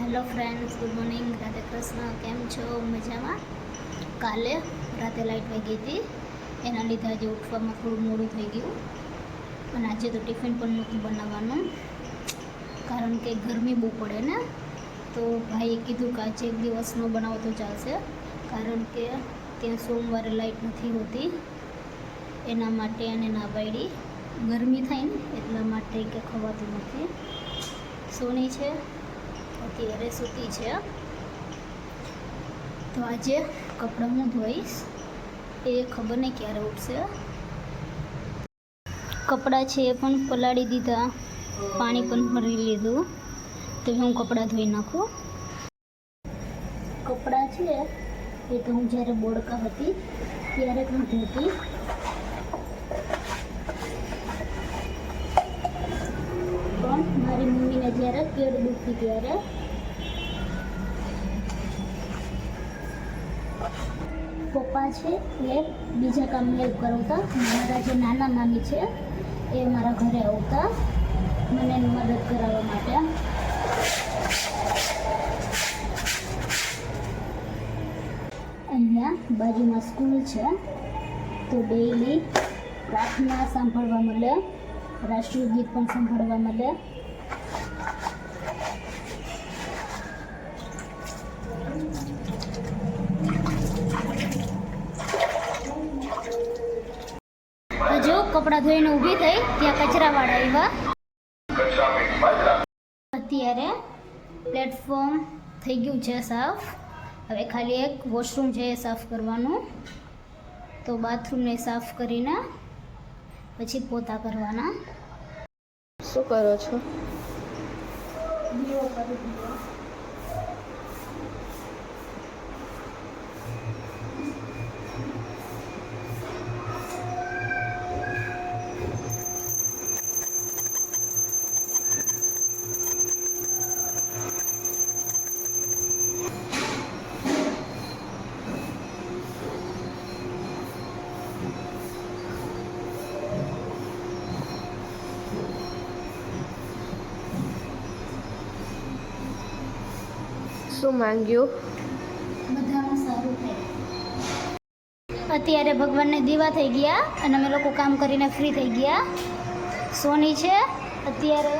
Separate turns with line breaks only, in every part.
Hello friends, good morning, Radhe Krishna. કેમ છો? મજામાં? કાલે રાતે લાઇટ વહી ગઈ હતી, એના લીધે આજે ઉઠવામાં થોડું મોડું થઈ ગયું. અને આજે તો ટિફિન પણ નહોતું બનાવવાનું, કારણ કે ગરમી બહુ પડે ને. તો ભાઈએ કીધું કે આજે એક દિવસ ન બનાવો તો ચાલશે, કારણ કે ત્યાં સોમવારે લાઇટ નથી હોતી, એના માટે અને ના પાડી. ગરમી થાય ને એટલા માટે કે ખવાતું નથી. સોની છે અત્યારે સૂતી છે. તો આજે કપડાં હું ધોઈશ, એ ખબર નહીં ક્યારે ઉઠશે. કપડાં છે એ પણ પલાળી દીધા, પાણી પણ ભરી લીધું. તો હું કપડાં ધોઈ નાખું. કપડાં છે એ તો હું જ્યારે બોડકા હતી ત્યારે પણ ધોતી. પણ મારી મમ્મીને જ્યારે કેળ દુખતી ત્યારે પપ્પા છે એ બીજા કામ હેલ્પ કરાવતા. મારા જે નાના મામી છે એ મારા ઘરે આવતા મને મદદ કરાવવા માટે. અહીંયા બાજુમાં સ્કૂલ છે, તો ડેઈલી પ્રાર્થના સાંભળવા મળે, રાષ્ટ્રીય ગીત પણ સાંભળવા મળે. હજુ કપડાં ધોઈને ઊભી થઈ ત્યાં કચરાવાળા આવ્યા. અત્યારે પ્લેટફોર્મ થઈ ગયું છે સાફ. હવે ખાલી એક વોશરૂમ છે એ સાફ કરવાનું. તો બાથરૂમને સાફ કરીને પછી પોતા કરવાના.
શું કરો છો?
દીવો કરી દીધો.
શું માંગ્યું?
બધાનું સારું થાય. અત્યારે ભગવાનને દીવા થઈ ગયા અને અમે લોકો કામ કરીને ફ્રી થઈ ગયા. સોની છે અત્યારે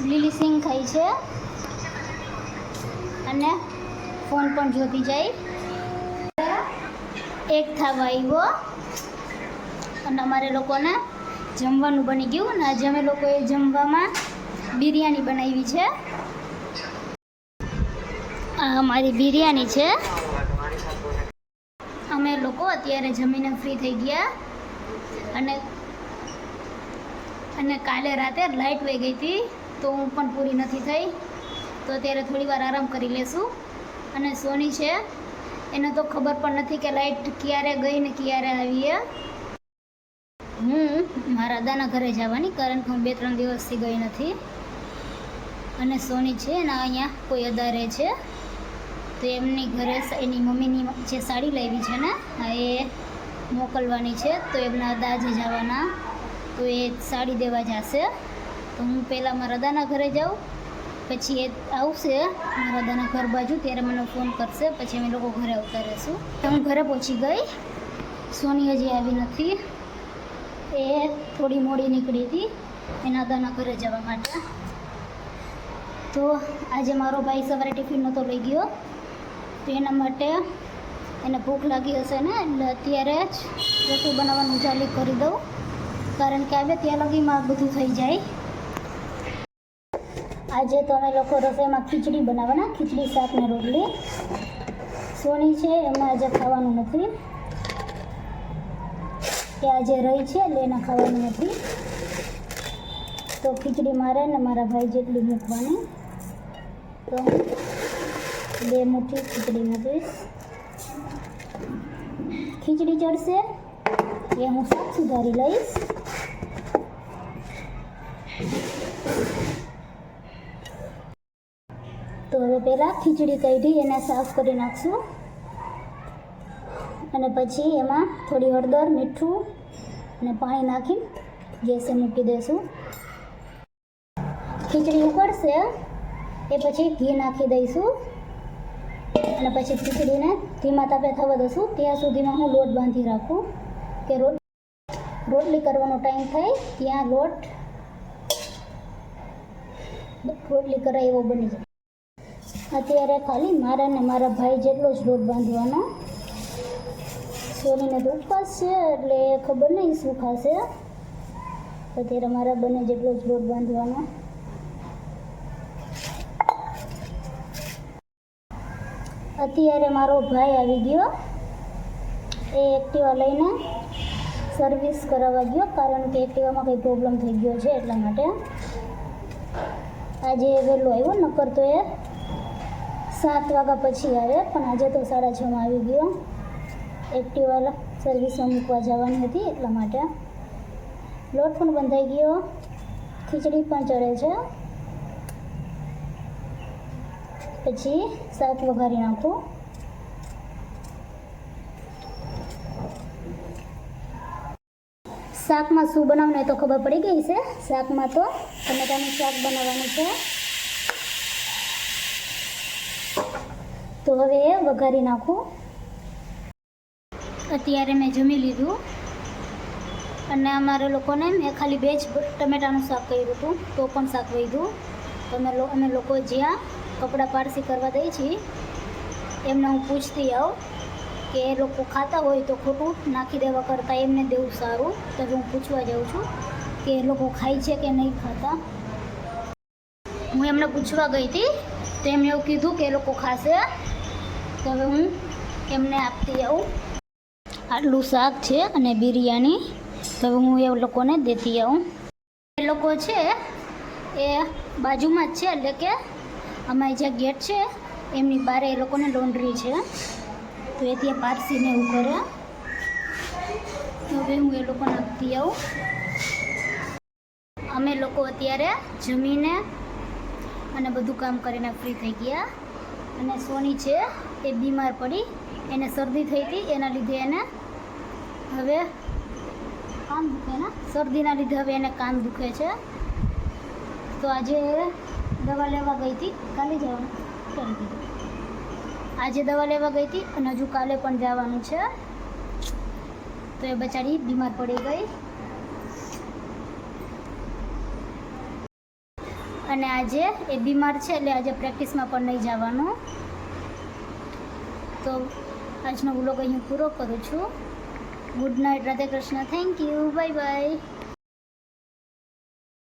લીલી સિંગ ખાઈ છે અને ફોન પણ જોતી જાય. એક થવા આવ્યો અને અમારે લોકોને જમવાનું બની ગયું. અને આજે અમે લોકોએ જમવામાં બિરયાની બનાવી છે. આ અમારી બિરયાની છે. અમે લોકો અત્યારે જમીને ફ્રી થઈ ગયા. અને કાલે રાતે લાઇટ વહી ગઈ હતી, તો હું પણ પૂરી નથી થઈ. તો અત્યારે થોડી વાર આરામ કરી લેશું. અને સોની છે એને તો ખબર પણ નથી કે લાઇટ ક્યારે ગઈ ને ક્યારે આવીએ. હું મારા દાદાના ઘરે જવાની, કારણ કે હું 2-3 દિવસથી ગઈ નથી. અને સોની છે ને અહીંયા કોઈ અદારે છે, તો એમની ઘરે એની મમ્મીની જે સાડી લાવી છે ને એ મોકલવાની છે. તો એમના દાજે જવાના, તો એ સાડી દેવા જશે. તો હું પહેલાં મારા દાદાના ઘરે જાઉં, પછી એ આવશે મારા દાદાના ઘર બાજુ, ત્યારે મને ફોન કરશે. પછી અમે લોકો ઘરે આવતા રહીશું. હું ઘરે પહોંચી ગઈ. સોની હજી આવી નથી, એ થોડી મોડી નીકળી હતી એના દાદાના ઘરે જવા માટે. તો આજે મારો ભાઈ સવારે ટિફિન નહોતો લઈ ગયો, તો એના માટે એને ભૂખ લાગી હશે ને, એટલે અત્યારે જ રસોઈ બનાવવાનું ચાલુ કરી દઉં, કારણ કે આવે ત્યાં લગીમાં બધું થઈ જાય. આજે તો અમે લોકો રસોઈમાં ખીચડી બનાવવાના, ખીચડી શાક ને રોટલી. સોની છે એમાં આજે ખાવાનું નથી, કે આજે રહી છે એટલે એને ખાવાનું નથી. તો ખીચડી મારે ને મારા ભાઈ જેટલી મૂકવાની. તો 2 મુઠ્ઠી ખીચડી મૂકીશ. ખીચડી ચડશે એ હું શાક સુધારી લઈશ. તો હવે પહેલાં ખીચડી કાઢી એને સાફ કરી નાખશું. અને પછી એમાં થોડી હળદર, મીઠું અને પાણી નાખી ગેસે મૂકી દઈશું. ખીચડી ઉકળશે એ પછી ઘી નાખી દઈશું અને પછી ખીચડીને ધીમા તાપે થવા દઈશું. ત્યાં સુધીમાં હું લોટ બાંધી રાખું કે રોટલી કરવાનો ટાઈમ થાય ત્યાં રોટલી કરાય એવો બની જાય. અત્યારે ખાલી મારા ને મારા ભાઈ જેટલો જ લોટ બાંધવાનો. સોનીને તો ઉપવાસ છે એટલે ખબર નહીં શું ખાશે. અત્યારે મારા બંને જેટલો જ લોટ બાંધવાનો. અત્યારે મારો ભાઈ આવી ગયો. એ એક્ટિવા લઈને સર્વિસ કરાવવા ગયો, કારણ કે એક્ટિવામાં કંઈ પ્રોબ્લેમ થઈ ગયો છે એટલા માટે. આજે વહેલો આવ્યો, નકર તો એ 7 વાગ્યા પછી આવે, પણ આજે તો 6:30 આવી ગયો. એક્ટિવા સર્વિસમાં મૂકવા જવાની હતી એટલા માટે. લોટ પણ બંધાઈ ગયો, ખીચડી પણ ચડે છે. પછી શાક વઘારી નાખું. શાકમાં શું બનાવવાનું એ તો ખબર પડી ગઈ છે. શાકમાં તો ટમેટાનું શાક બનાવવાનું છે. તો હવે એ વઘારી નાખું. અત્યારે મેં જમી લીધું અને અમારા લોકોને મેં ખાલી 2 જ ટમેટાનું શાક કર્યું હતું, તો પણ શાક વધ્યું. તો અમે લોકો જ્યાં કપડાં પારસી કરવા દઈએ છીએ એમને હું પૂછતી આવું કે એ લોકો ખાતા હોય તો ખોટું નાખી દેવા કરતાં એમને દેવું સારું. તો હું પૂછવા જાઉં છું કે એ લોકો ખાય છે કે નહીં ખાતા. હું એમને પૂછવા ગઈ હતી તો એમને એવું કીધું કે એ લોકો ખાશે. તો હવે હું એમને આપતી આવું. આટલું શાક છે અને બિરયાની, તો હવે હું એ લોકોને દેતી આવું. એ લોકો છે એ બાજુમાં જ છે, એટલે કે અમારી જે ગેટ છે એમની બહાર એ લોકોને લોન્ડ્રી છે, તો એ ત્યાં પારસીને એવું કરે. તો હવે હું એ લોકોને આપતી આવું. અમે લોકો અત્યારે જમીને અને બધું કામ કરીને ફ્રી થઈ ગયા. અને સોની છે એ બીમાર પડી, એને શરદી થઈ હતી, એના લીધે એને હવે કાન દુખે ને, શરદીના લીધે હવે એને કાન દુખે છે. તો આજે દવા લેવા ગઈ હતી, કાલે જવાનું કરી દીધું. આજે દવા લેવા ગઈ હતી અને હજુ કાલે પણ જવાનું છે. તો એ બચારી બીમાર પડી ગઈ. અને આજે એ બીમાર છે એટલે આજે પ્રેક્ટિસમાં પણ નહીં જવાનું. તો આજનો વ્લોગ અહીં પૂરો કરું છું. Good night, Radhe Krishna, thank you, bye bye.